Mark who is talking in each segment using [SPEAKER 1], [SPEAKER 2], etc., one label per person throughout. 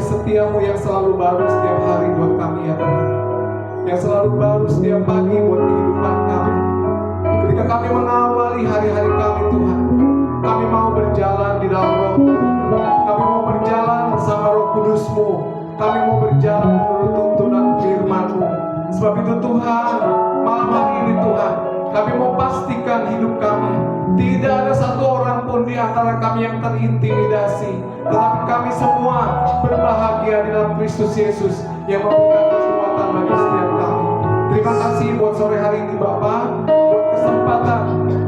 [SPEAKER 1] setiamu yang selalu baru setiap hari buat kami ya Tuhan, yang selalu baru setiap pagi buat kehidupan kami. Ketika kami mengawali hari-hari kami Tuhan, kami mau berjalan di dalam Roh-Mu, kami mau berjalan bersama Roh Kudus-Mu, kami mau berjalan menurut tuntunan firman-Mu. Sebab itu Tuhan, malam hari ini Tuhan, kami mau pastikan hidup kami tidak ada satu orang pun di antara kami yang terintimidasi, tetapi kami semua berbahagia di dalam Kristus Yesus yang memberikan kekuatan bagi setiap kami. Terima kasih buat sore hari ini Bapak, buat kesempatan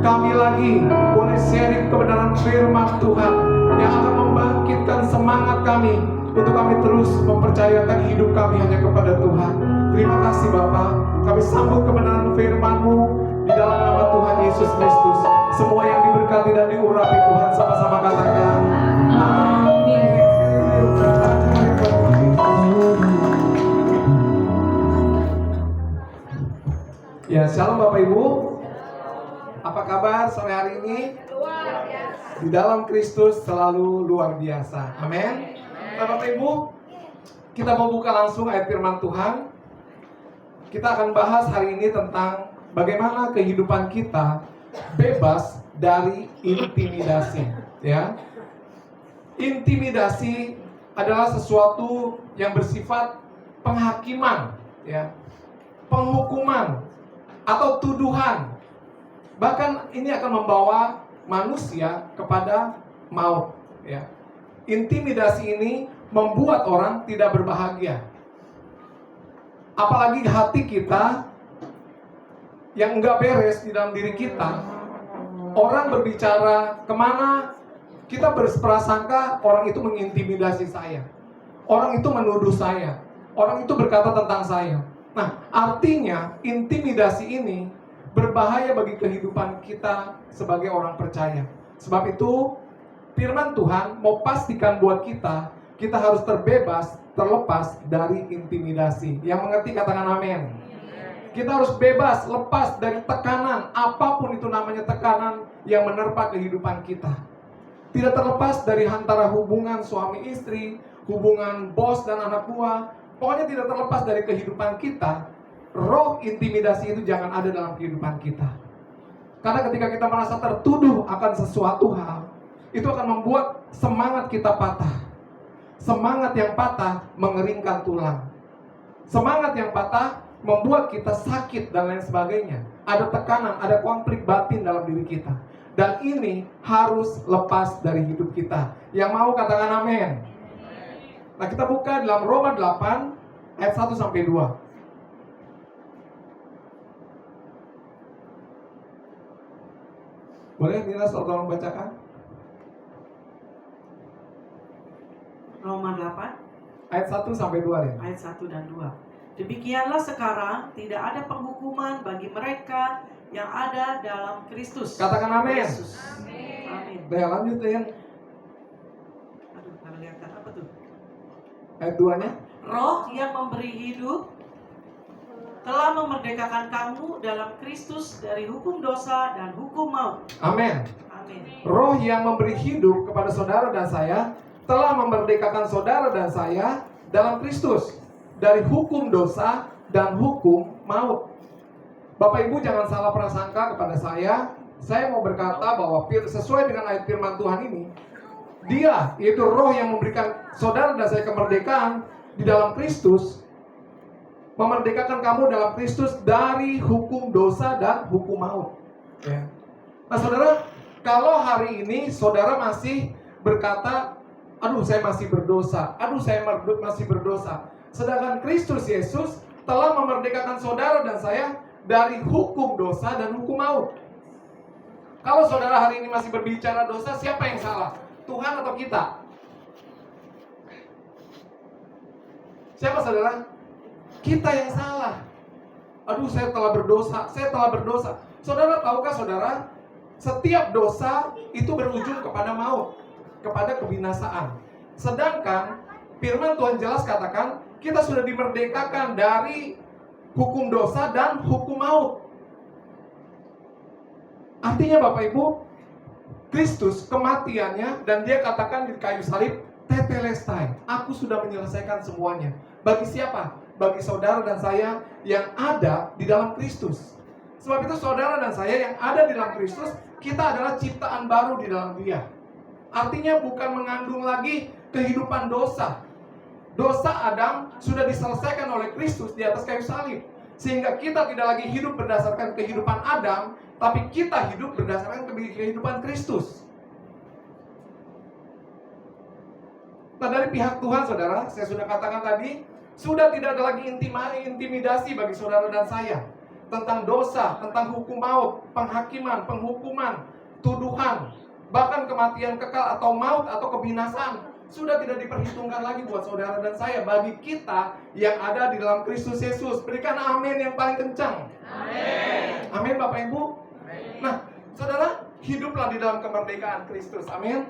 [SPEAKER 1] kami lagi boleh sharing kebenaran firman Tuhan yang akan membangkitkan semangat kami untuk kami terus mempercayakan hidup kami hanya kepada Tuhan. Terima kasih Bapak, kami sambut kebenaran firman-Mu di dalam nama Tuhan Yesus Kristus. Semua yang diberkati dan diurapi Tuhan sama-sama katakan amin. Ya, shalom Bapak Ibu. Apa kabar sore hari ini?
[SPEAKER 2] Luar biasa.
[SPEAKER 1] Di dalam Kristus selalu luar biasa. Amin. Nah, Bapak Ibu, kita mau buka langsung ayat firman Tuhan. Kita akan bahas hari ini tentang bagaimana kehidupan kita bebas dari intimidasi, ya. Intimidasi adalah sesuatu yang bersifat penghakiman, ya, penghukuman atau tuduhan. Bahkan ini akan membawa manusia kepada maut, ya. Intimidasi ini membuat orang tidak berbahagia. Apalagi hati kita yang enggak beres di dalam diri kita. Orang berbicara kemana, kita berprasangka orang itu mengintimidasi saya, orang itu menuduh saya, orang itu berkata tentang saya. Nah, artinya intimidasi ini berbahaya bagi kehidupan kita sebagai orang percaya. Sebab itu firman Tuhan mau pastikan buat kita harus terbebas, terlepas dari intimidasi. Yang mengerti katakan amin. Kita harus bebas, lepas dari tekanan, apapun itu namanya tekanan yang menerpa kehidupan kita. Tidak terlepas dari antara hubungan suami istri, hubungan bos dan anak buah. Pokoknya tidak terlepas dari kehidupan kita. Roh intimidasi itu jangan ada dalam kehidupan kita. Karena ketika kita merasa tertuduh akan sesuatu hal, itu akan membuat semangat kita patah. Semangat yang patah mengeringkan tulang. Semangat yang patah membuat kita sakit dan lain sebagainya. Ada tekanan, ada konflik batin dalam diri kita. Dan ini harus lepas dari hidup kita. Yang mau katakan amin. Nah, kita buka dalam Roma 8 ayat 1 sampai 2. Boleh Nina tolong bacakan?
[SPEAKER 2] Roma 8
[SPEAKER 1] ayat 1 sampai 2 ya.
[SPEAKER 2] ayat 1 dan 2. Demikianlah sekarang tidak ada penghukuman bagi mereka yang ada dalam Kristus.
[SPEAKER 1] Katakan amin.
[SPEAKER 2] Yesus. Amin.
[SPEAKER 1] Udah lanjut ya.
[SPEAKER 2] Aduh, nggak kelihatan apa tuh?
[SPEAKER 1] Ayat 2-nya.
[SPEAKER 2] Roh yang memberi hidup telah memerdekakan kamu dalam Kristus dari hukum dosa dan hukum maut.
[SPEAKER 1] Amin.
[SPEAKER 2] Amin.
[SPEAKER 1] Roh yang memberi hidup kepada saudara dan saya telah memerdekakan saudara dan saya dalam Kristus dari hukum dosa dan hukum maut. Bapak Ibu jangan salah prasangka kepada saya. Saya mau berkata bahwa sesuai dengan ayat firman Tuhan ini, Dia, yaitu Roh yang memberikan saudara dan saya kemerdekaan di dalam Kristus, memerdekakan kamu dalam Kristus dari hukum dosa dan hukum maut. Ya. Nah saudara, kalau hari ini saudara masih berkata, aduh saya masih berdosa, aduh saya masih berdosa, sedangkan Kristus Yesus telah memerdekakan saudara dan saya dari hukum dosa dan hukum maut. Kalau saudara hari ini masih berbicara dosa, siapa yang salah? Tuhan atau kita? Siapa saudara? Kita yang salah. Aduh saya telah berdosa, saya telah berdosa. Saudara tahukah saudara, setiap dosa itu berujung kepada maut, kepada kebinasaan. Sedangkan firman Tuhan jelas katakan, kita sudah dimerdekakan dari hukum dosa dan hukum maut. Artinya Bapak Ibu, Kristus kematiannya dan Dia katakan di kayu salib, tetelestai. Aku sudah menyelesaikan semuanya. Bagi siapa? Bagi saudara dan saya yang ada di dalam Kristus. Sebab itu saudara dan saya yang ada di dalam Kristus, kita adalah ciptaan baru di dalam Dia. Artinya bukan mengandung lagi kehidupan dosa. Dosa Adam sudah diselesaikan oleh Kristus di atas kayu salib. Sehingga kita tidak lagi hidup berdasarkan kehidupan Adam, tapi kita hidup berdasarkan kehidupan Kristus. Nah, dari pihak Tuhan, saudara, saya sudah katakan tadi, sudah tidak ada lagi intimidasi bagi saudara dan saya tentang dosa, tentang hukum maut, penghakiman, penghukuman, tuduhan, bahkan kematian kekal atau maut atau kebinasaan. Sudah tidak diperhitungkan lagi buat saudara dan saya, bagi kita yang ada di dalam Kristus Yesus. Berikan amin yang paling kencang. Amin. Amin, Bapak Ibu. Amin. Nah, saudara, hiduplah di dalam kemerdekaan Kristus. Amin.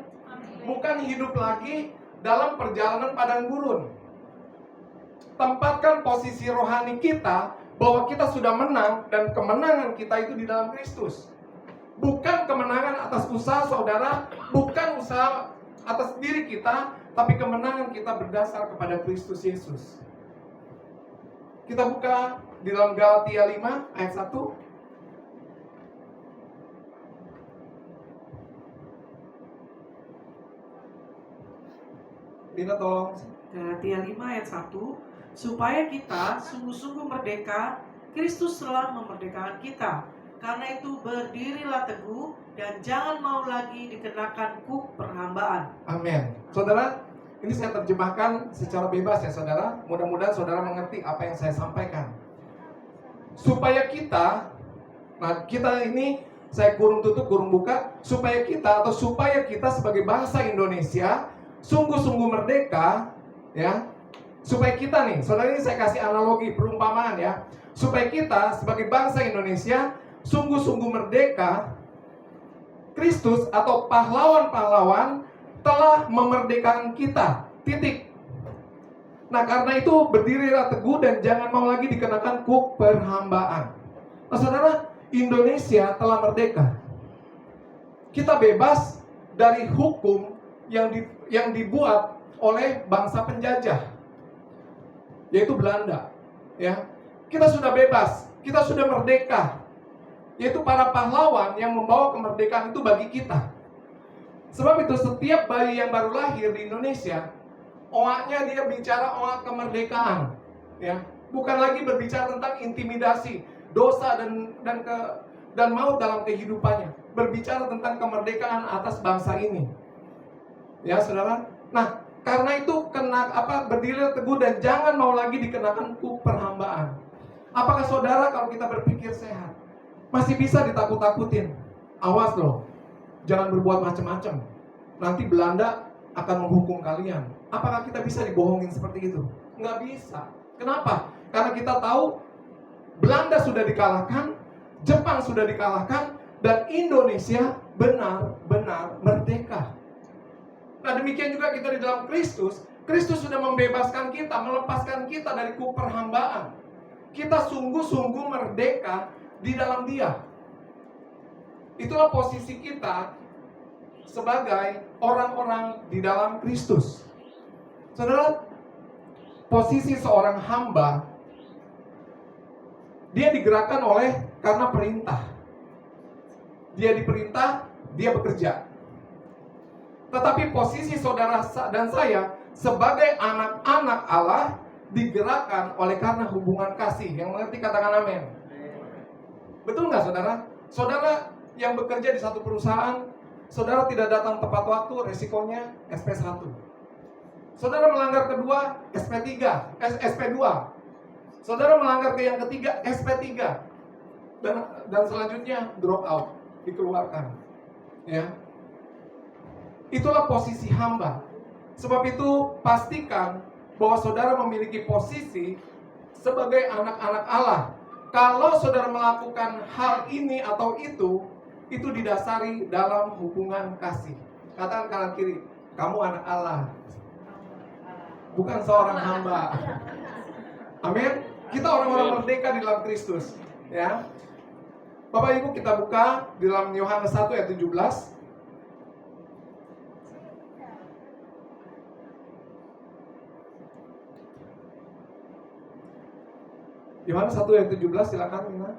[SPEAKER 1] Bukan hidup lagi dalam perjalanan padang gurun. Tempatkan posisi rohani kita bahwa kita sudah menang, dan kemenangan kita itu di dalam Kristus. Bukan kemenangan atas usaha saudara, bukan usaha atas diri kita, tapi kemenangan kita berdasar kepada Kristus Yesus. Kita buka di dalam Galatia 5 ayat 1. Dina tolong.
[SPEAKER 2] Galatia 5 ayat 1, supaya kita sungguh-sungguh merdeka, Kristus telah memerdekakan kita. Karena itu berdirilah teguh dan jangan mau lagi dikenakan kuk perhambaan.
[SPEAKER 1] Amin. Saudara, ini saya terjemahkan secara bebas ya saudara. Mudah-mudahan saudara mengerti apa yang saya sampaikan. Supaya kita, nah kita ini saya kurung tutup, kurung buka, supaya kita sebagai bangsa Indonesia sungguh-sungguh merdeka, ya. Supaya kita nih, saudara, ini saya kasih analogi, perumpamaan ya. Supaya kita sebagai bangsa Indonesia sungguh-sungguh merdeka, Kristus atau pahlawan-pahlawan telah memerdekakan kita. Titik. Nah, karena itu berdirilah teguh dan jangan mau lagi dikenakan kuk perhambaan. Nah, saudara, Indonesia telah merdeka. Kita bebas dari hukum yang dibuat oleh bangsa penjajah, yaitu Belanda. Ya, kita sudah bebas, kita sudah merdeka. Yaitu para pahlawan yang membawa kemerdekaan itu bagi kita. Sebab itu setiap bayi yang baru lahir di Indonesia, oaknya dia bicara oak kemerdekaan, ya, bukan lagi berbicara tentang intimidasi, dosa dan maut dalam kehidupannya. Berbicara tentang kemerdekaan atas bangsa ini. Ya, saudara. Nah, karena itu berdiri teguh dan jangan mau lagi dikenakan kuk perhambaan. Apakah saudara kalau kita berpikir sehat masih bisa ditakut-takutin? Awas loh, jangan berbuat macam-macam. Nanti Belanda akan menghukum kalian. Apakah kita bisa dibohongin seperti itu? Nggak bisa. Kenapa? Karena kita tahu Belanda sudah dikalahkan, Jepang sudah dikalahkan, dan Indonesia benar-benar merdeka. Nah, demikian juga kita di dalam Kristus. Kristus sudah membebaskan kita, melepaskan kita dari kuk perhambaan. Kita sungguh-sungguh merdeka di dalam Dia. Itulah posisi kita sebagai orang-orang di dalam Kristus. Saudara, posisi seorang hamba, dia digerakkan karena perintah. Dia diperintah, dia bekerja. Tetapi posisi saudara dan saya sebagai anak-anak Allah digerakkan karena hubungan kasih. Yang mengerti katakan amin. Betul nggak saudara? Saudara yang bekerja di satu perusahaan, saudara tidak datang tepat waktu, resikonya SP1. Saudara melanggar kedua, SP2. Saudara melanggar yang ketiga, SP3. Dan selanjutnya drop out, dikeluarkan. Ya. Itulah posisi hamba. Sebab itu pastikan bahwa saudara memiliki posisi sebagai anak-anak Allah. Kalau saudara melakukan hal ini atau itu didasari dalam hubungan kasih. Katakan kanan kiri, kamu anak Allah, bukan seorang hamba. Amin. Kita orang-orang merdeka di dalam Kristus. Ya, Bapak Ibu, kita buka di dalam Yohanes 1 ayat 17. Yohanes 1 ayat 17, silakan Nina.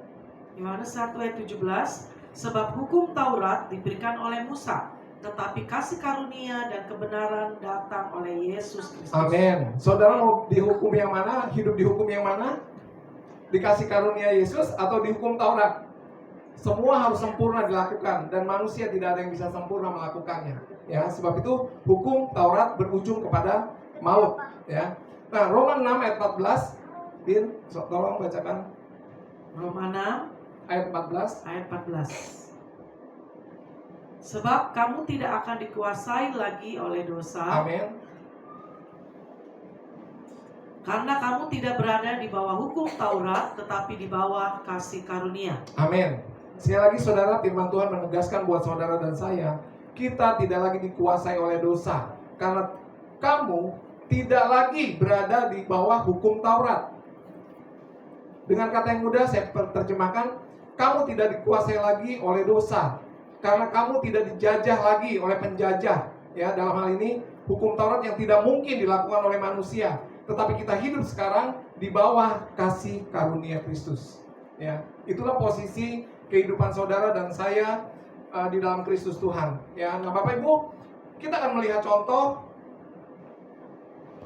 [SPEAKER 2] Yohanes 1 ayat 17, sebab hukum Taurat diberikan oleh Musa, tetapi kasih karunia dan kebenaran datang oleh Yesus Kristus.
[SPEAKER 1] Amin. Saudara mau dihukum yang mana? Hidup dihukum yang mana? Dikasih karunia Yesus atau dihukum Taurat? Semua harus sempurna dilakukan, dan manusia tidak ada yang bisa sempurna melakukannya. Ya, sebab itu hukum Taurat berujung kepada maut. Ya. Nah, Roma 6 ayat 14, Din, tolong bacakan.
[SPEAKER 2] Roma 6
[SPEAKER 1] Ayat 14.
[SPEAKER 2] ayat 14. Sebab kamu tidak akan dikuasai lagi oleh dosa,
[SPEAKER 1] Amin.
[SPEAKER 2] karena kamu tidak berada di bawah hukum Taurat, tetapi di bawah kasih karunia.
[SPEAKER 1] Amin. Sekali lagi saudara, firman Tuhan menegaskan buat saudara dan saya, kita tidak lagi dikuasai oleh dosa, karena kamu tidak lagi berada di bawah hukum Taurat. Dengan kata yang mudah saya terjemahkan, kamu tidak dikuasai lagi oleh dosa, karena kamu tidak dijajah lagi oleh penjajah. Ya, dalam hal ini hukum Taurat yang tidak mungkin dilakukan oleh manusia, tetapi kita hidup sekarang di bawah kasih karunia Kristus. Ya, itulah posisi kehidupan saudara dan saya di dalam Kristus Tuhan. Ya, nah Bapak Ibu, kita akan melihat contoh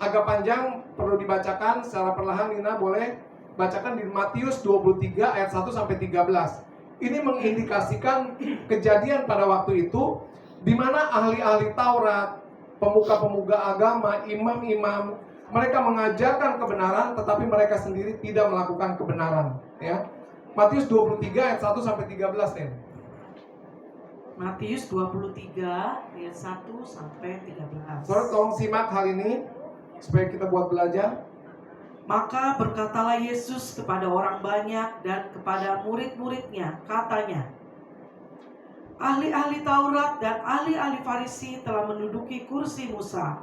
[SPEAKER 1] agak panjang, perlu dibacakan secara perlahan. Nina boleh bacakan di Matius 23 ayat 1 sampai 13. Ini mengindikasikan kejadian pada waktu itu di mana ahli-ahli Taurat, pemuka-pemuka agama, imam-imam, mereka mengajarkan kebenaran tetapi mereka sendiri tidak melakukan kebenaran, ya. Matius 23 ayat 1 sampai 13, nih.
[SPEAKER 2] Matius 23 ayat 1 sampai 13.
[SPEAKER 1] Saudara tolong simak hal ini supaya kita buat belajar.
[SPEAKER 2] Maka berkatalah Yesus kepada orang banyak dan kepada murid-muridnya, katanya, ahli-ahli Taurat dan ahli-ahli Farisi telah menduduki kursi Musa.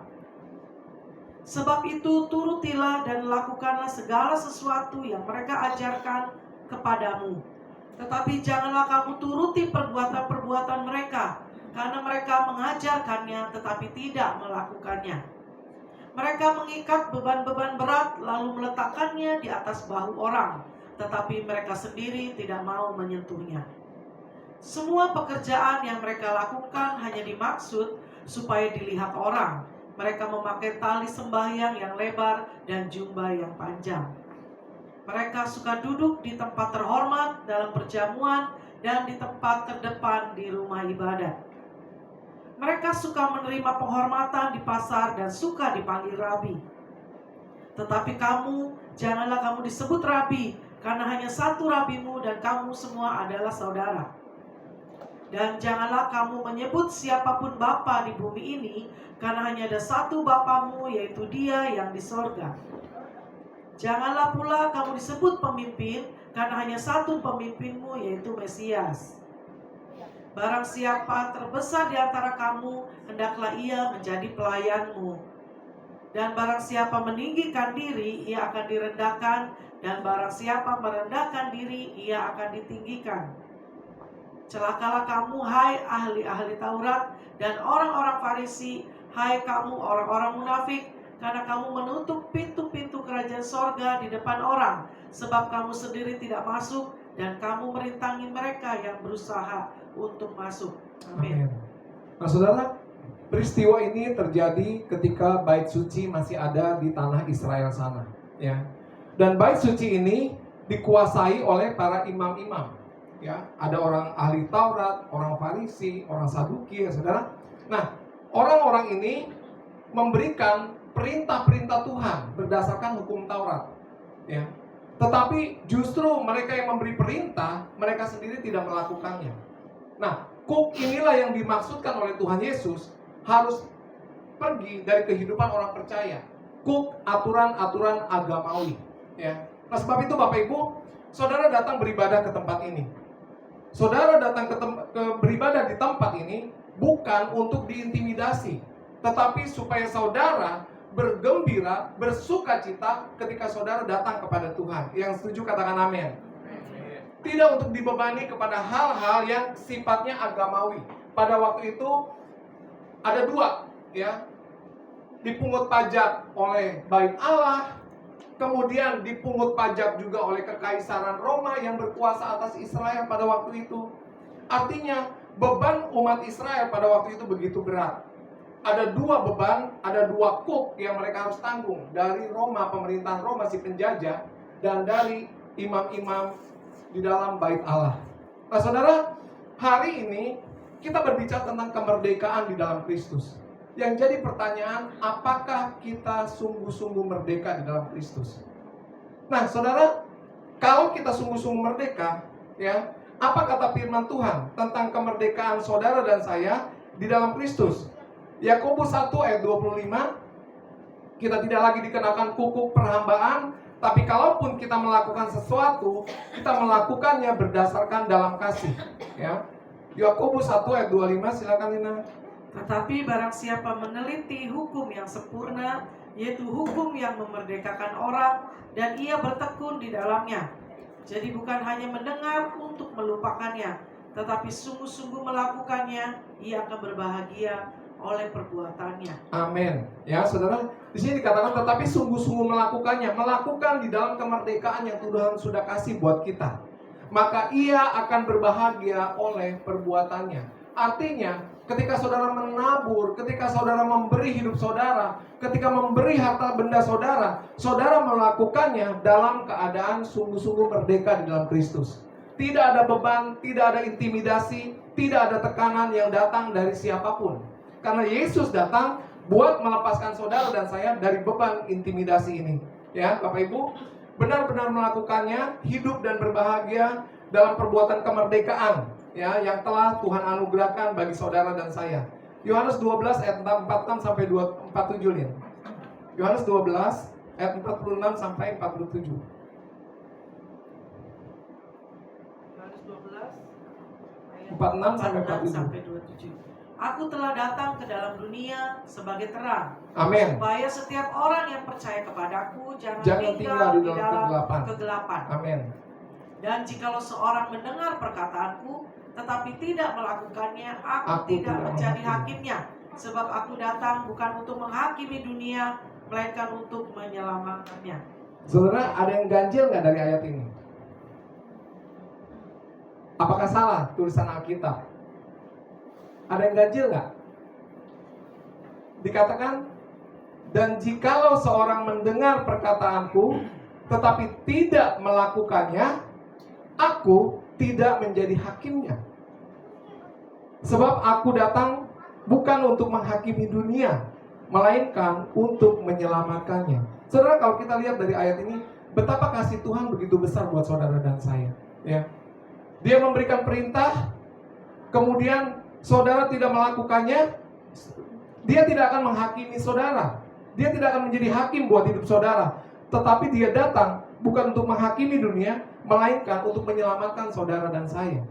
[SPEAKER 2] Sebab itu turutilah dan lakukanlah segala sesuatu yang mereka ajarkan kepadamu. Tetapi janganlah kamu turuti perbuatan-perbuatan mereka, karena mereka mengajarkannya tetapi tidak melakukannya. Mereka mengikat beban-beban berat lalu meletakkannya di atas bahu orang, tetapi mereka sendiri tidak mau menyentuhnya. Semua pekerjaan yang mereka lakukan hanya dimaksud supaya dilihat orang. Mereka memakai tali sembahyang yang lebar dan jubah yang panjang. Mereka suka duduk di tempat terhormat dalam perjamuan dan di tempat terdepan di rumah ibadat. Mereka suka menerima penghormatan di pasar dan suka dipanggil rabi. Tetapi kamu, janganlah kamu disebut rabi, karena hanya satu rabimu dan kamu semua adalah saudara. Dan janganlah kamu menyebut siapapun bapa di bumi ini, karena hanya ada satu bapamu, yaitu Dia yang di sorga. Janganlah pula kamu disebut pemimpin, karena hanya satu pemimpinmu, yaitu Mesias. Barang siapa terbesar di antara kamu, hendaklah ia menjadi pelayanmu. Dan barang siapa meninggikan diri, ia akan direndahkan. Dan barang siapa merendahkan diri, ia akan ditinggikan. Celakalah kamu, hai ahli-ahli Taurat dan orang-orang Farisi, hai kamu orang-orang munafik, karena kamu menutup pintu-pintu kerajaan sorga di depan orang, sebab kamu sendiri tidak masuk, dan kamu merintangi mereka yang berusaha untuk masuk. Amin.
[SPEAKER 1] Nah saudara, peristiwa ini terjadi ketika bait suci masih ada di tanah Israel sana, ya. Dan bait suci ini dikuasai oleh para imam-imam, ya. Ada orang ahli Taurat, orang Farisi, orang Saduki, ya saudara. Nah, orang-orang ini memberikan perintah-perintah Tuhan berdasarkan hukum Taurat, ya. Tetapi justru mereka yang memberi perintah, mereka sendiri tidak melakukannya. Nah, kuk inilah yang dimaksudkan oleh Tuhan Yesus harus pergi dari kehidupan orang percaya. Kuk aturan-aturan agamawi, ya. Nah, sebab itu Bapak Ibu, saudara datang beribadah ke tempat ini. Saudara datang beribadah di tempat ini bukan untuk diintimidasi, tetapi supaya saudara bergembira, bersukacita ketika saudara datang kepada Tuhan. Yang setuju katakan amin. Tidak untuk dibebani kepada hal-hal yang sifatnya agamawi. Pada waktu itu ada dua, ya. Dipungut pajak oleh bait Allah kemudian dipungut pajak juga oleh kekaisaran Roma yang berkuasa atas Israel pada waktu itu. Artinya beban umat Israel pada waktu itu begitu berat. Ada dua beban, ada dua kuk yang mereka harus tanggung. Dari Roma, pemerintahan Roma si penjajah, dan dari imam-imam di dalam bait Allah. Nah saudara, hari ini kita berbicara tentang kemerdekaan di dalam Kristus. Yang jadi pertanyaan, apakah kita sungguh-sungguh merdeka di dalam Kristus? Nah saudara, kalau kita sungguh-sungguh merdeka, ya, apa kata firman Tuhan tentang kemerdekaan saudara dan saya di dalam Kristus? Yakobus 1 ayat 25, kita tidak lagi dikenakan kukuk perhambaan, tapi kalaupun kita melakukan sesuatu, kita melakukannya berdasarkan dalam kasih. Ya, Yakobus 1 ayat 25, silakan Lina.
[SPEAKER 2] Tetapi barang siapa meneliti hukum yang sempurna, yaitu hukum yang memerdekakan orang, dan ia bertekun di dalamnya. Jadi bukan hanya mendengar untuk melupakannya, tetapi sungguh-sungguh melakukannya, ia akan berbahagia oleh perbuatannya.
[SPEAKER 1] Amin. Ya, saudara, di sini dikatakan tetapi sungguh-sungguh melakukannya, melakukan di dalam kemerdekaan yang Tuhan sudah kasih buat kita. Maka ia akan berbahagia oleh perbuatannya. Artinya, ketika saudara menabur, ketika saudara memberi hidup saudara, ketika memberi harta benda saudara, saudara melakukannya dalam keadaan sungguh-sungguh merdeka di dalam Kristus. Tidak ada beban, tidak ada intimidasi, tidak ada tekanan yang datang dari siapapun. Karena Yesus datang buat melepaskan saudara dan saya dari beban intimidasi ini. Ya, Bapak Ibu, benar-benar melakukannya, hidup dan berbahagia dalam perbuatan kemerdekaan, ya, yang telah Tuhan anugerahkan bagi saudara dan saya. Yohanes 12 ayat 46 sampai 47, Lin. Yohanes 12 ayat 46 sampai 47.
[SPEAKER 2] Yohanes 12 ayat
[SPEAKER 1] 46 sampai 47.
[SPEAKER 2] sampai 27. Aku telah datang ke dalam dunia sebagai terang,
[SPEAKER 1] Amin.
[SPEAKER 2] supaya setiap orang yang percaya kepadaku jangan
[SPEAKER 1] Jangan
[SPEAKER 2] tinggal
[SPEAKER 1] tinggal
[SPEAKER 2] di dalam
[SPEAKER 1] kegelapan.
[SPEAKER 2] kegelapan.
[SPEAKER 1] Amin.
[SPEAKER 2] Dan jikalau seorang mendengar perkataanku tetapi tidak melakukannya, aku
[SPEAKER 1] Aku
[SPEAKER 2] tidak
[SPEAKER 1] tidak
[SPEAKER 2] menjadi
[SPEAKER 1] menghakimi.
[SPEAKER 2] hakimnya. Sebab aku datang bukan untuk menghakimi dunia, melainkan untuk menyelamatkannya.
[SPEAKER 1] Saudara, ada yang ganjil nggak dari ayat ini? Apakah salah tulisan Alkitab? Ada yang ganjil nggak? Dikatakan, dan jikalau seorang mendengar perkataanku tetapi tidak melakukannya, aku tidak menjadi hakimnya. Sebab aku datang bukan untuk menghakimi dunia, melainkan untuk menyelamatkannya. Saudara, kalau kita lihat dari ayat ini, betapa kasih Tuhan begitu besar buat saudara dan saya. Ya, Dia memberikan perintah, kemudian saudara tidak melakukannya, Dia tidak akan menghakimi saudara. Dia tidak akan menjadi hakim buat hidup saudara. Tetapi Dia datang bukan untuk menghakimi dunia, melainkan untuk menyelamatkan saudara dan saya.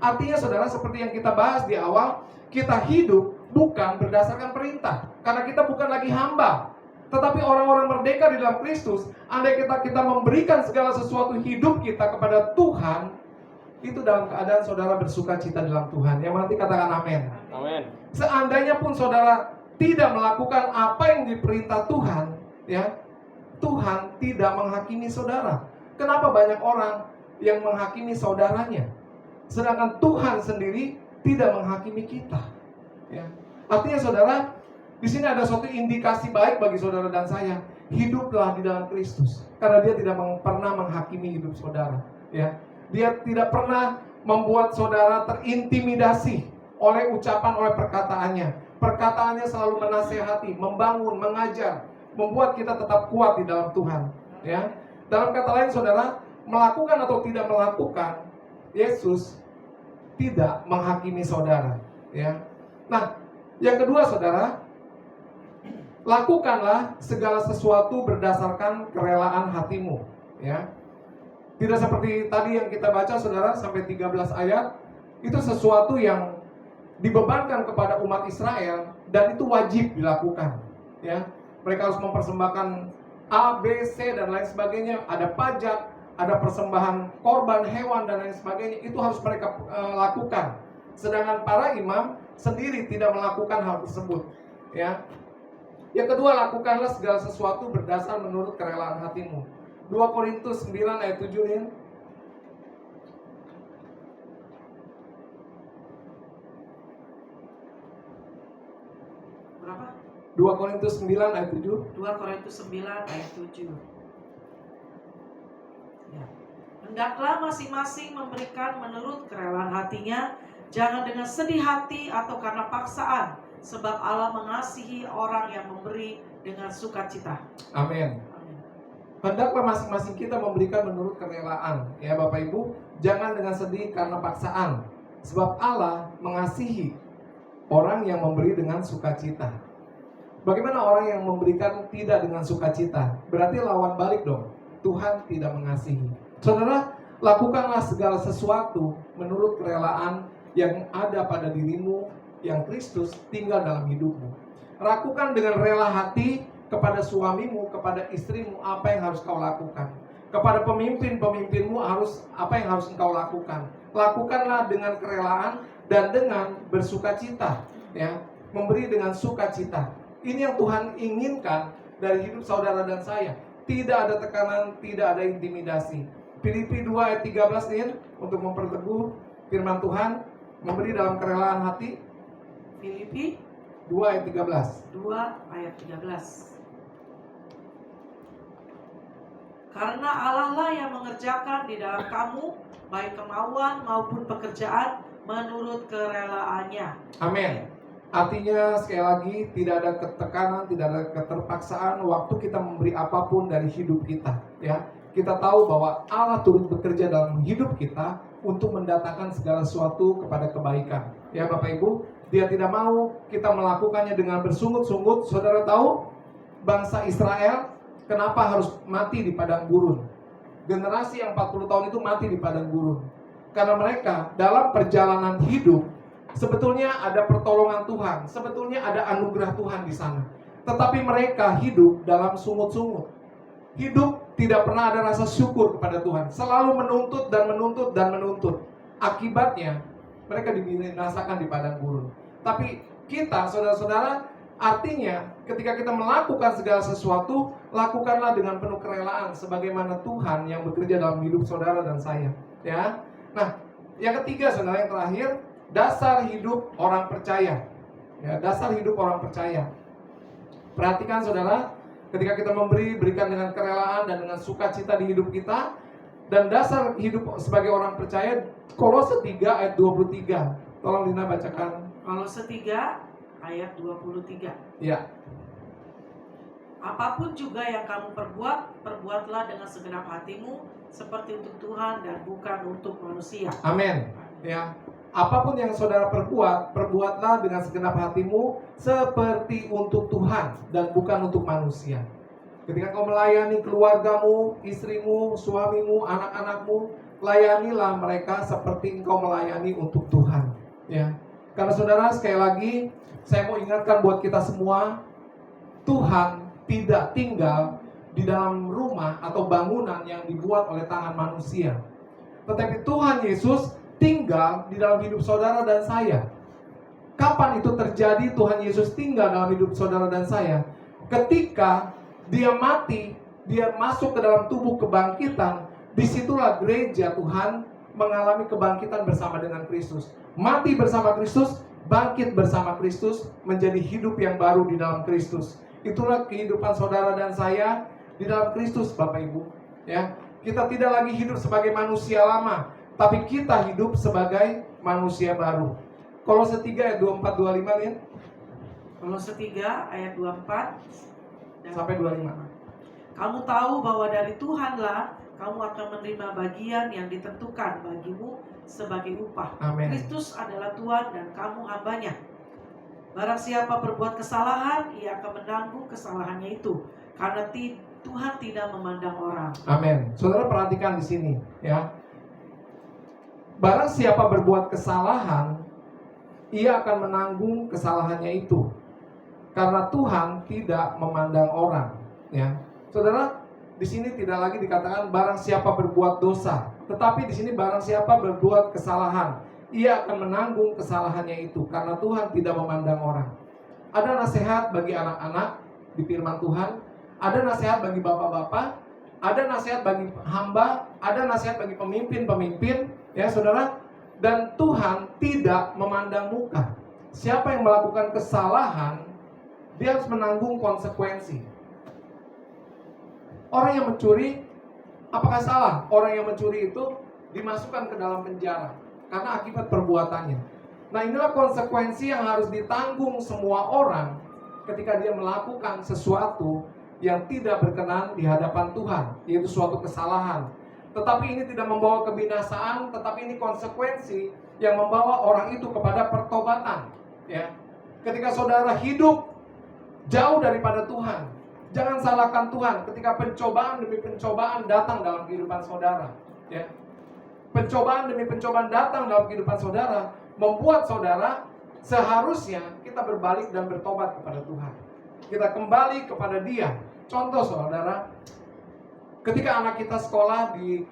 [SPEAKER 1] Artinya saudara, seperti yang kita bahas di awal, kita hidup bukan berdasarkan perintah, karena kita bukan lagi hamba. Tetapi orang-orang merdeka di dalam Kristus, andai kita memberikan segala sesuatu hidup kita kepada Tuhan, itu dalam keadaan saudara bersuka cita dalam Tuhan. Yang nanti katakan amin.
[SPEAKER 3] Amin.
[SPEAKER 1] Seandainya pun saudara tidak melakukan apa yang diperintah Tuhan, ya, Tuhan tidak menghakimi saudara. Kenapa banyak orang yang menghakimi saudaranya, sedangkan Tuhan sendiri tidak menghakimi kita? Ya. Artinya saudara, di sini ada suatu indikasi baik bagi saudara dan saya. Hiduplah di dalam Kristus, karena Dia tidak pernah menghakimi hidup saudara. Ya. Dia tidak pernah membuat saudara terintimidasi oleh ucapan, oleh perkataannya. Perkataannya selalu menasehati, membangun, mengajar, membuat kita tetap kuat di dalam Tuhan. Ya, dalam kata lain saudara, melakukan atau tidak melakukan, Yesus tidak menghakimi saudara. Ya, nah, yang kedua saudara, lakukanlah segala sesuatu berdasarkan kerelaan hatimu. Ya, tidak seperti tadi yang kita baca saudara sampai 13 ayat, itu sesuatu yang dibebankan kepada umat Israel dan itu wajib dilakukan. Ya, mereka harus mempersembahkan A, B, C dan lain sebagainya. Ada pajak, ada persembahan korban hewan dan lain sebagainya. Itu harus mereka lakukan. Sedangkan para imam sendiri tidak melakukan hal tersebut. Ya. Yang kedua, lakukanlah segala sesuatu berdasar menurut kerelaan hatimu. 2 Korintus 9 ayat 7, Lin.
[SPEAKER 2] Berapa?
[SPEAKER 1] 2 Korintus 9 ayat 7.
[SPEAKER 2] 2 Korintus 9 ayat 7. Ya. Hendaklah masing-masing memberikan menurut kerelaan hatinya, jangan dengan sedih hati atau karena paksaan, sebab Allah mengasihi orang yang memberi dengan sukacita.
[SPEAKER 1] Amin.
[SPEAKER 2] Amin.
[SPEAKER 1] Hendaklah masing-masing kita memberikan menurut kerelaan, ya Bapak Ibu, jangan dengan sedih karena paksaan, sebab Allah mengasihi orang yang memberi dengan sukacita. Bagaimana orang yang memberikan tidak dengan sukacita? Berarti lawan balik dong, Tuhan tidak mengasihi. Saudara, lakukanlah segala sesuatu menurut kerelaan yang ada pada dirimu, yang Kristus tinggal dalam hidupmu. Lakukan dengan rela hati kepada suamimu, kepada istrimu, apa yang harus kau lakukan. Kepada pemimpin-pemimpinmu harus apa yang harus engkau lakukan. Lakukanlah dengan kerelaan dan dengan bersukacita, ya, memberi dengan sukacita. Ini yang Tuhan inginkan dari hidup saudara dan saya. Tidak ada tekanan, tidak ada intimidasi. Filipi 2 ayat 13 ini untuk memperteguh firman Tuhan, memberi dalam kerelaan hati.
[SPEAKER 2] Filipi
[SPEAKER 1] 2 ayat 13.
[SPEAKER 2] 2 ayat 13. Karena Allah lah yang mengerjakan di dalam kamu baik kemauan maupun pekerjaan menurut kerelaannya.
[SPEAKER 1] Amin. Artinya sekali lagi tidak ada ketekanan, tidak ada keterpaksaan waktu kita memberi apapun dari hidup kita, ya. Kita tahu bahwa Allah turut bekerja dalam hidup kita untuk mendatangkan segala sesuatu kepada kebaikan. Ya Bapak Ibu, Dia tidak mau kita melakukannya dengan bersungut-sungut. Saudara tahu bangsa Israel kenapa harus mati di padang gurun? Generasi yang 40 tahun itu mati di padang gurun. Karena mereka dalam perjalanan hidup sebetulnya ada pertolongan Tuhan, sebetulnya ada anugerah Tuhan di sana. Tetapi mereka hidup dalam sungut-sungut. Hidup tidak pernah ada rasa syukur kepada Tuhan. Selalu menuntut dan menuntut dan menuntut. Akibatnya mereka dibinasakan di padang gurun. Tapi kita, saudara-saudara, artinya ketika kita melakukan segala sesuatu, lakukanlah dengan penuh kerelaan sebagaimana Tuhan yang bekerja dalam hidup saudara dan saya, ya. Nah, yang ketiga, saudara, yang terakhir, dasar hidup orang percaya. Ya, dasar hidup orang percaya. Perhatikan saudara, ketika kita memberi, berikan dengan kerelaan dan dengan sukacita di hidup kita. Dan dasar hidup sebagai orang percaya, Kolose 3 ayat 23. Tolong Lina bacakan.
[SPEAKER 2] Kolose 3 ayat 23.
[SPEAKER 1] Ya.
[SPEAKER 2] Apapun juga yang kamu perbuat, perbuatlah dengan segenap hatimu seperti untuk Tuhan dan bukan untuk manusia.
[SPEAKER 1] Amin. Ya. Apapun yang saudara perbuat, perbuatlah dengan segenap hatimu seperti untuk Tuhan dan bukan untuk manusia. Ketika kau melayani keluargamu, istrimu, suamimu, anak-anakmu, layanilah mereka seperti engkau melayani untuk Tuhan. Ya. Karena saudara, sekali lagi saya mau ingatkan buat kita semua, Tuhan tidak tinggal di dalam rumah atau bangunan yang dibuat oleh tangan manusia. Tetapi Tuhan Yesus tinggal di dalam hidup saudara dan saya. Kapan itu terjadi Tuhan Yesus tinggal dalam hidup saudara dan saya? Ketika Dia mati, Dia masuk ke dalam tubuh kebangkitan. Disitulah gereja Tuhan mengalami kebangkitan bersama dengan Kristus. Mati bersama Kristus, bangkit bersama Kristus, menjadi hidup yang baru di dalam Kristus. Itulah kehidupan saudara dan saya di dalam Kristus, Bapak Ibu. Ya, kita tidak lagi hidup sebagai manusia lama, tapi kita hidup sebagai manusia baru. Kolose 3 ayat 24-25, lihat.
[SPEAKER 2] Kolose 3 ayat 24
[SPEAKER 1] sampai 25.
[SPEAKER 2] Kamu tahu bahwa dari Tuhanlah kamu akan menerima bagian yang ditentukan bagimu sebagai upah.
[SPEAKER 1] Amin.
[SPEAKER 2] Kristus adalah Tuhan dan kamu hambanya. Barang siapa berbuat kesalahan, ia akan menanggung kesalahannya itu, karena Tuhan tidak memandang orang.
[SPEAKER 1] Amin. Saudara perhatikan di sini, ya. Barang siapa berbuat kesalahan, ia akan menanggung kesalahannya itu, karena Tuhan tidak memandang orang. Ya, saudara, di sini tidak lagi dikatakan barang siapa berbuat dosa, tetapi di sini barang siapa berbuat kesalahan, ia akan menanggung kesalahannya itu, karena Tuhan tidak memandang orang. Ada nasihat bagi anak-anak di firman Tuhan, ada nasihat bagi bapak-bapak, ada nasihat bagi hamba, ada nasihat bagi pemimpin-pemimpin, ya saudara. Dan Tuhan tidak memandang muka. Siapa yang melakukan kesalahan, dia harus menanggung konsekuensi. Orang yang mencuri, apakah salah? Orang yang mencuri itu dimasukkan ke dalam penjara karena akibat perbuatannya. Nah, inilah konsekuensi yang harus ditanggung semua orang ketika dia melakukan sesuatu yang tidak berkenan di hadapan Tuhan, yaitu suatu kesalahan. Tetapi ini tidak membawa kebinasaan, tetapi ini konsekuensi yang membawa orang itu kepada pertobatan. Ya, ketika saudara hidup jauh daripada Tuhan, jangan salahkan Tuhan ketika pencobaan demi pencobaan datang dalam kehidupan saudara. Ya, pencobaan demi pencobaan datang dalam kehidupan saudara membuat saudara seharusnya kita berbalik dan bertobat kepada Tuhan. Kita kembali kepada Dia. Contoh saudara, ketika anak kita sekolah di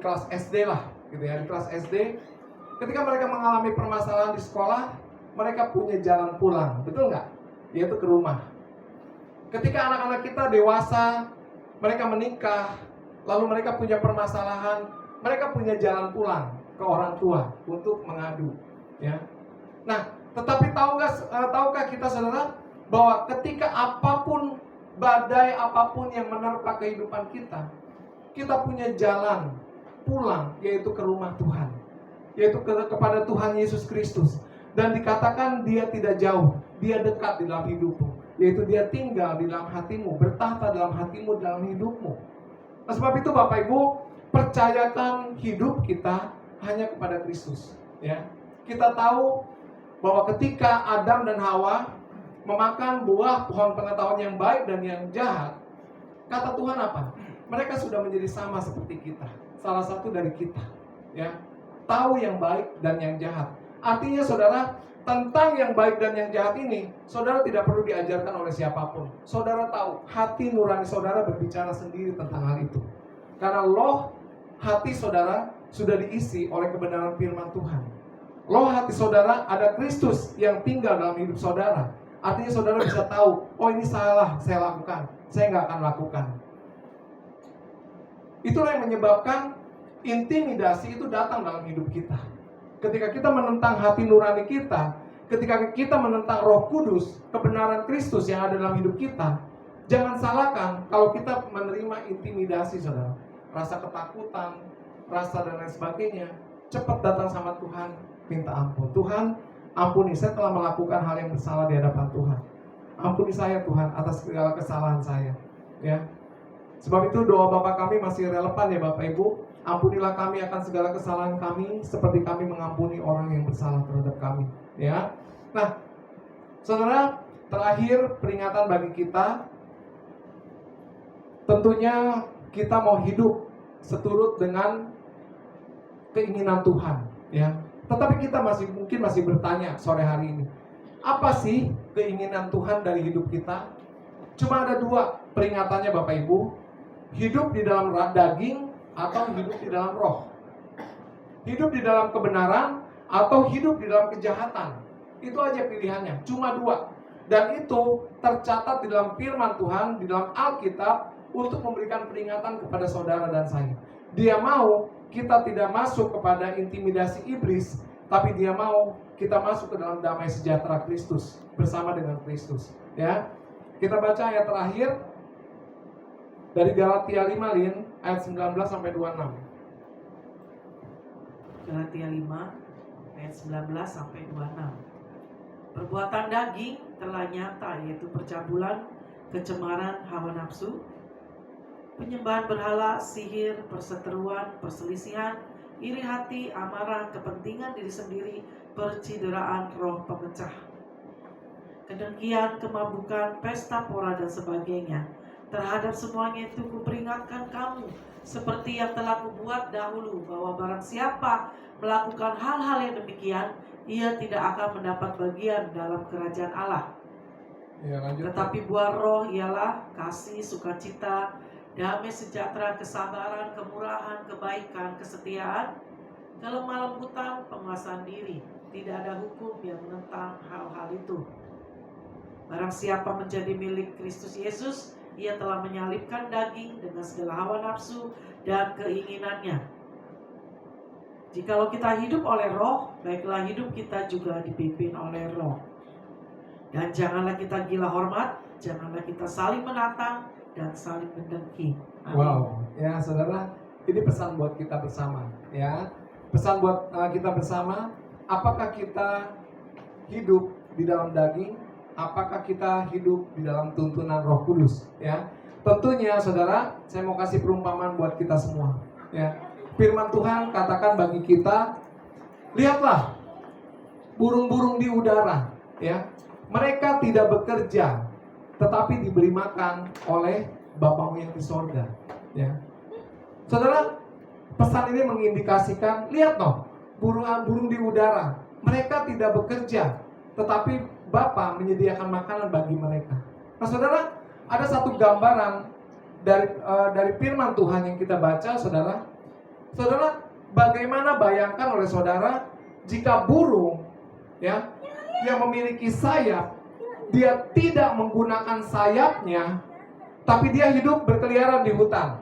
[SPEAKER 1] kelas SD lah, gitu ya, di kelas SD, ketika mereka mengalami permasalahan di sekolah, mereka punya jalan pulang, betul nggak? Yaitu ke rumah. Ketika anak-anak kita dewasa, mereka menikah, lalu mereka punya permasalahan, mereka punya jalan pulang ke orang tua untuk mengadu. Ya. Nah, tetapi tahukah kita saudara bahwa ketika apapun badai apapun yang menerpa kehidupan kita, kita punya jalan pulang, yaitu ke rumah Tuhan, yaitu kepada Tuhan Yesus Kristus. Dan dikatakan Dia tidak jauh, Dia dekat di dalam hidupmu, yaitu Dia tinggal di dalam hatimu, bertahta dalam hatimu, dalam hidupmu. Nah, sebab itu Bapak Ibu, percayakan hidup kita hanya kepada Kristus. Ya, kita tahu bahwa ketika Adam dan Hawa memakan buah pohon pengetahuan yang baik dan yang jahat, kata Tuhan apa? Mereka sudah menjadi sama seperti kita. Salah satu dari kita, ya, tahu yang baik dan yang jahat. Artinya saudara, tentang yang baik dan yang jahat ini, saudara tidak perlu diajarkan oleh siapapun. Saudara tahu, hati nurani saudara berbicara sendiri tentang hal itu. Karena loh hati saudara sudah diisi oleh kebenaran firman Tuhan. Loh hati saudara ada Kristus yang tinggal dalam hidup saudara. Artinya saudara bisa tahu, oh ini salah saya lakukan, saya nggak akan lakukan. Itulah yang menyebabkan intimidasi itu datang dalam hidup kita. Ketika kita menentang hati nurani kita, ketika kita menentang Roh Kudus, kebenaran Kristus yang ada dalam hidup kita, jangan salahkan kalau kita menerima intimidasi saudara. Rasa ketakutan, rasa dan lain sebagainya, cepat datang sama Tuhan, minta ampun. Tuhan, ampuni, saya telah melakukan hal yang bersalah di hadapan Tuhan. Ampuni saya Tuhan atas segala kesalahan saya. Ya. Sebab itu doa Bapa kami masih relevan ya Bapak Ibu. Ampunilah kami akan segala kesalahan kami seperti kami mengampuni orang yang bersalah terhadap kami. Ya. Nah, saudara, terakhir peringatan bagi kita, tentunya kita mau hidup seturut dengan keinginan Tuhan. Ya. Tetapi kita mungkin masih bertanya sore hari ini, apa sih keinginan Tuhan dari hidup kita? Cuma ada dua peringatannya Bapak Ibu. Hidup di dalam daging atau hidup di dalam roh. Hidup di dalam kebenaran atau hidup di dalam kejahatan. Itu aja pilihannya, cuma dua. Dan itu tercatat di dalam firman Tuhan, di dalam Alkitab, untuk memberikan peringatan kepada saudara dan saya. Dia mau kita tidak masuk kepada intimidasi iblis, tapi Dia mau kita masuk ke dalam damai sejahtera Kristus bersama dengan Kristus. Ya, kita baca ayat terakhir dari Galatia 5 Lin, ayat 19 sampai 26.
[SPEAKER 2] Galatia 5 ayat 19 sampai 26. Perbuatan daging telah nyata, yaitu percabulan, kecemaran, hawa nafsu, penyembahan berhala, sihir, perseteruan, perselisihan, iri hati, amarah, kepentingan diri sendiri, percideraan, roh pemecah, kedengkian, kemabukan, pesta pora dan sebagainya. Terhadap semuanya itu kuperingatkan kamu, seperti yang telah kubuat dahulu, bahwa barang siapa melakukan hal-hal yang demikian, ia tidak akan mendapat bagian dalam kerajaan Allah.
[SPEAKER 1] Ya, lanjut.
[SPEAKER 2] Tetapi buah roh ialah kasih, sukacita, damai sejahtera, kesabaran, kemurahan, kebaikan, kesetiaan, kelemah lembutan, penguasaan diri. Tidak ada hukum yang menentang hal-hal itu. Barang siapa menjadi milik Kristus Yesus, Ia telah menyalibkan daging dengan segala hawa nafsu dan keinginannya. Jikalau kita hidup oleh roh, baiklah hidup kita juga dipimpin oleh roh. Dan janganlah kita gila hormat, janganlah kita saling menantang dan saling mendengki. Amin.
[SPEAKER 1] Wow, ya saudara, ini pesan buat kita bersama, ya. Pesan buat kita bersama, apakah kita hidup di dalam daging? Apakah kita hidup di dalam tuntunan Roh Kudus? Ya, tentunya saudara, saya mau kasih perumpamaan buat kita semua. Ya, Firman Tuhan katakan bagi kita, lihatlah burung-burung di udara. Ya, mereka tidak bekerja, tetapi diberi makan oleh Bapamu yang di sorga. Ya, saudara, pesan ini mengindikasikan, lihat noh, burung-burung di udara, mereka tidak bekerja, tetapi Bapa menyediakan makanan bagi mereka. Nah saudara, ada satu gambaran dari firman Tuhan yang kita baca, saudara. Saudara, bagaimana bayangkan oleh saudara jika burung, ya, yang memiliki sayap, dia tidak menggunakan sayapnya, tapi dia hidup berkeliaran di hutan,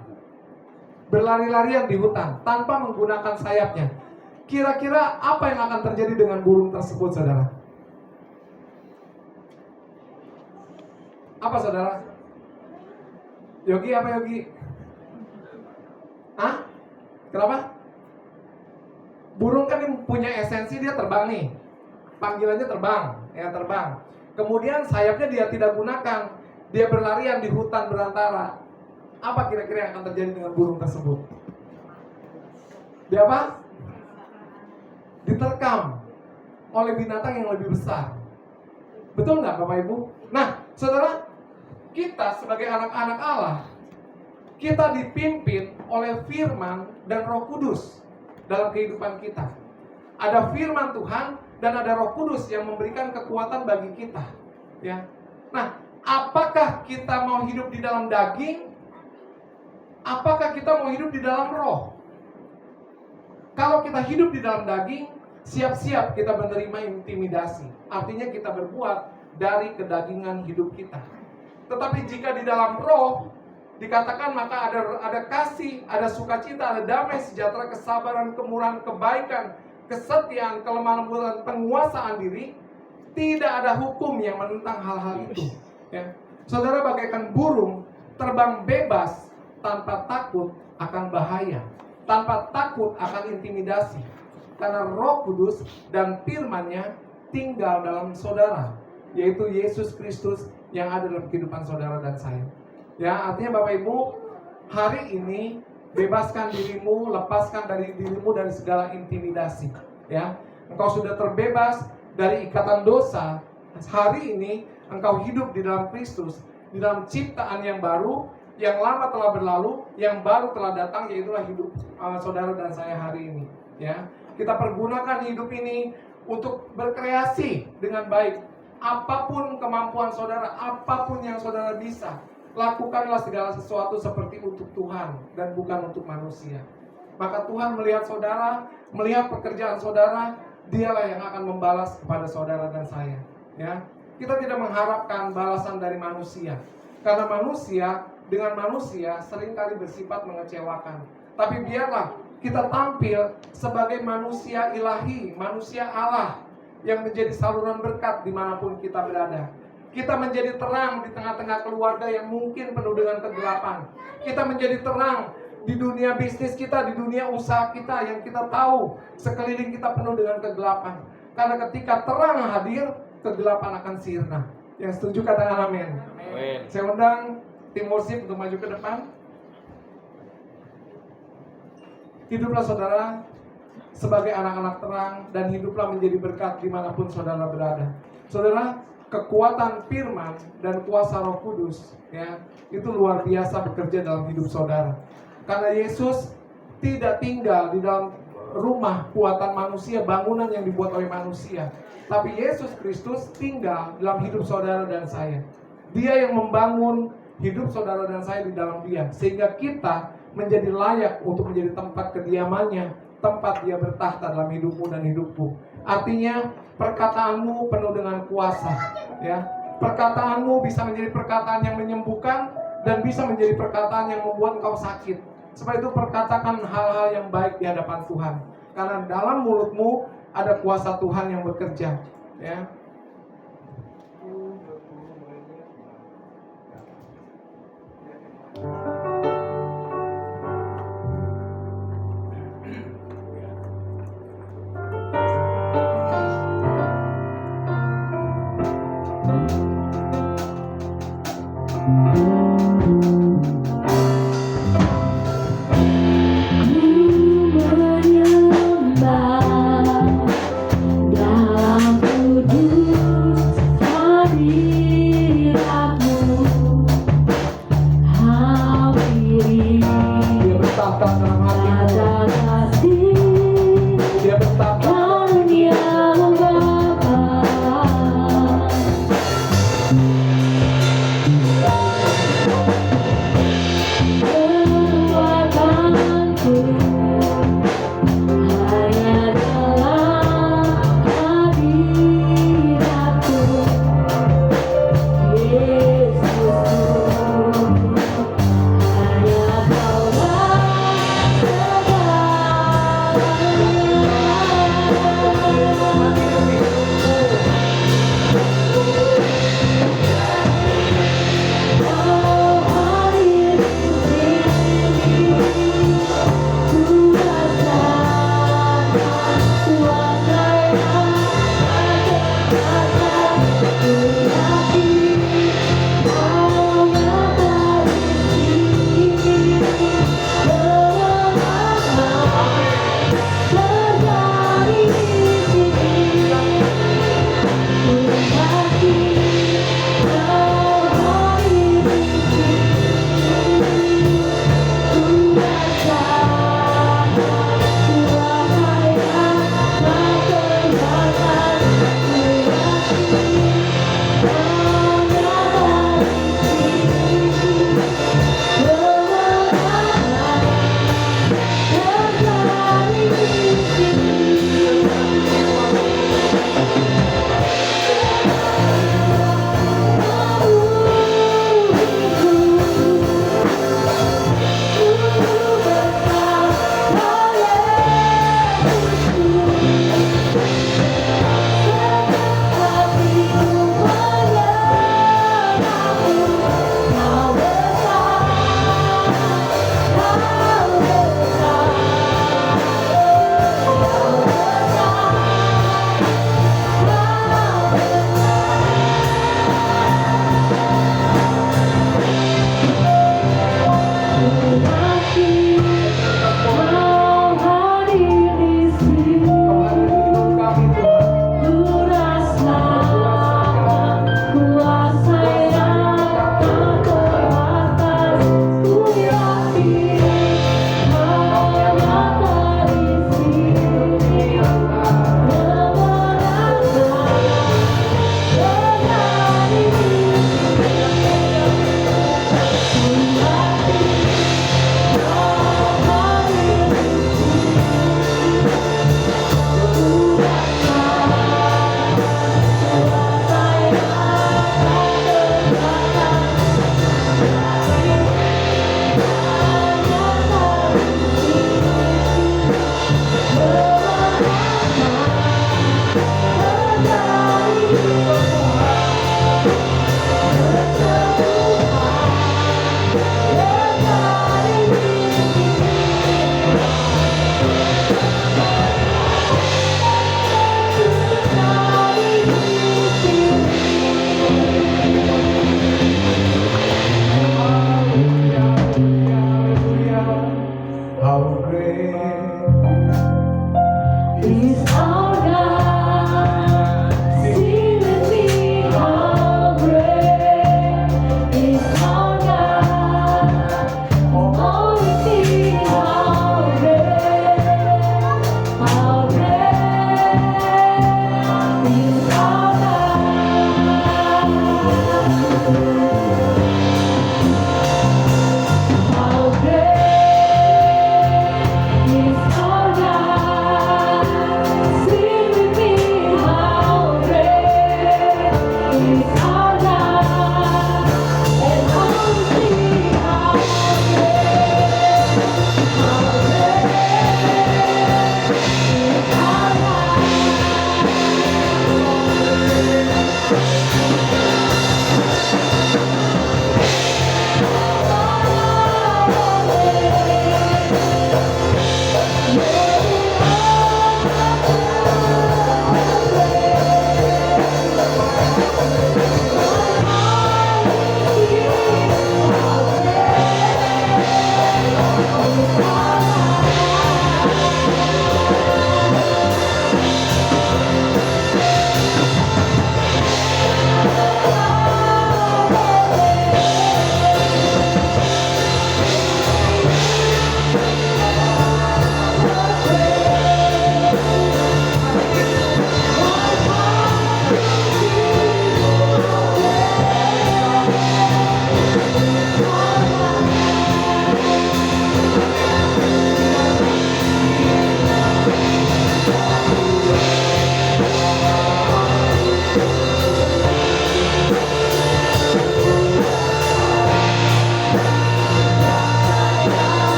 [SPEAKER 1] berlari-larian di hutan tanpa menggunakan sayapnya. Kira-kira apa yang akan terjadi dengan burung tersebut, saudara? Apa saudara? Yogi apa Yogi? Hah? Kenapa? Burung kan punya esensi, dia terbang nih. Panggilannya terbang, ya terbang. Kemudian sayapnya dia tidak gunakan. Dia berlarian di hutan belantara. Apa kira-kira yang akan terjadi dengan burung tersebut? Dia apa? Diterkam oleh binatang yang lebih besar. Betul nggak Bapak Ibu? Nah, saudara, kita sebagai anak-anak Allah, kita dipimpin oleh firman dan Roh Kudus dalam kehidupan kita. Ada firman Tuhan dan ada Roh Kudus yang memberikan kekuatan bagi kita. Ya. Nah, apakah kita mau hidup di dalam daging? Apakah kita mau hidup di dalam roh? Kalau kita hidup di dalam daging, siap-siap kita menerima intimidasi. Artinya kita berbuat dari kedagingan hidup kita. Tetapi jika di dalam roh dikatakan, maka ada kasih, ada sukacita, ada damai, sejahtera, kesabaran, kemurahan, kebaikan, kesetiaan, kelemah lembutan, penguasaan diri. Tidak ada hukum yang menentang hal-hal itu. Ya. Saudara bagaikan burung terbang bebas tanpa takut akan bahaya, tanpa takut akan intimidasi, karena Roh Kudus dan firman-Nya tinggal dalam saudara, yaitu Yesus Kristus yang ada dalam kehidupan saudara dan saya. Ya, artinya Bapak Ibu, hari ini bebaskan dirimu, lepaskan dari dirimu dari segala intimidasi. Ya, engkau sudah terbebas dari ikatan dosa. Hari ini engkau hidup di dalam Kristus, di dalam ciptaan yang baru. Yang lama telah berlalu, yang baru telah datang, yaitulah hidup saudara dan saya hari ini. Ya, kita pergunakan hidup ini untuk berkreasi dengan baik. Apapun kemampuan saudara, apapun yang saudara bisa, lakukanlah segala sesuatu seperti untuk Tuhan dan bukan untuk manusia. Maka Tuhan melihat saudara, melihat pekerjaan saudara, Dialah yang akan membalas kepada saudara dan saya. Ya, kita tidak mengharapkan balasan dari manusia, karena manusia dengan manusia seringkali bersifat mengecewakan. Tapi biarlah kita tampil sebagai manusia ilahi, manusia Allah yang menjadi saluran berkat dimanapun kita berada. Kita menjadi terang di tengah-tengah keluarga yang mungkin penuh dengan kegelapan. Kita menjadi terang di dunia bisnis kita, di dunia usaha kita yang kita tahu sekeliling kita penuh dengan kegelapan. Karena ketika terang hadir, kegelapan akan sirna. Yang setuju katakan amin.
[SPEAKER 3] Amin.
[SPEAKER 1] Saya undang tim worship untuk maju ke depan. Hiduplah saudara sebagai anak-anak terang dan hiduplah menjadi berkat dimanapun saudara berada. Saudara, kekuatan firman dan kuasa Roh Kudus, ya, itu luar biasa bekerja dalam hidup saudara. Karena Yesus tidak tinggal di dalam rumah buatan manusia, bangunan yang dibuat oleh manusia, tapi Yesus Kristus tinggal dalam hidup saudara dan saya. Dia yang membangun hidup saudara dan saya di dalam Dia, sehingga kita menjadi layak untuk menjadi tempat kediamannya, tempat Dia bertahta dalam hidupmu dan hidupku. Artinya perkataanmu penuh dengan kuasa, ya. Perkataanmu bisa menjadi perkataan yang menyembuhkan, dan bisa menjadi perkataan yang membuat engkau sakit. Sebab itu perkatakan hal-hal yang baik di hadapan Tuhan. Karena dalam mulutmu ada kuasa Tuhan yang bekerja. Ya.
[SPEAKER 3] Menyembah dalam kudus.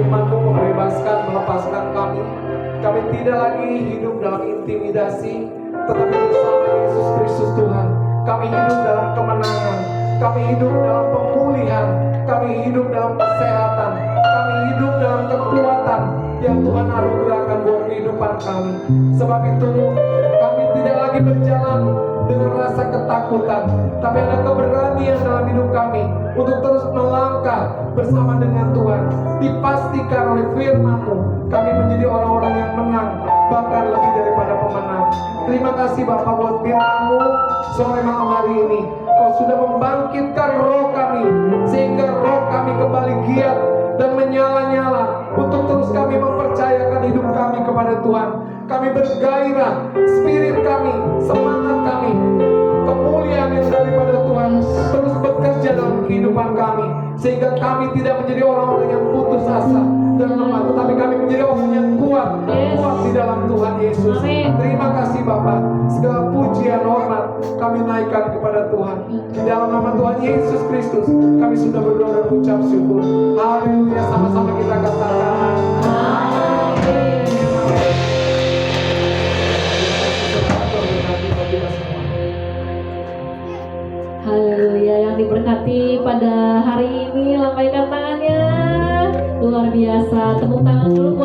[SPEAKER 1] firman-Mu membebaskan, melepaskan kami. Kami tidak lagi hidup dalam intimidasi, tetapi bersama Yesus Kristus Tuhan, kami hidup dalam kemenangan, kami hidup dalam pemulihan, kami hidup dalam kesehatan, kami hidup dalam kekuatan yang Tuhan anugerahkan buat kehidupan kami. Sebab itu kami tidak lagi berjalan dengan rasa ketakutan, tapi ada keberanian dalam hidup kami untuk terus melangkah bersama dengan Tuhan. Dipastikan oleh firman-Mu kami menjadi orang-orang yang menang, bahkan lebih daripada pemenang. Terima kasih Bapak buat firman-Mu sore malam hari ini. Kau sudah membangkitkan roh kami, sehingga roh kami kembali giat dan menyala-nyala untuk terus kami mempercayakan hidup kami kepada Tuhan. Kami bergairah, spirit kami, semangat kami, kemuliaan yang daripada Tuhan terus bekerja dalam kehidupan kami, sehingga kami tidak menjadi orang-orang yang putus asa dan lemah, tetapi kami menjadi orang yang kuat di dalam Tuhan Yesus. Terima kasih Bapa, segala pujian hormat kami naikkan kepada Tuhan. Di dalam nama Tuhan Yesus Kristus kami sudah berdoa dan ucap syukur. Haleluya, sama-sama kita katakan
[SPEAKER 3] Haleluya, yang diberkati pada hari ini lambaikan tangannya. Luar biasa, tepuk tangan dulu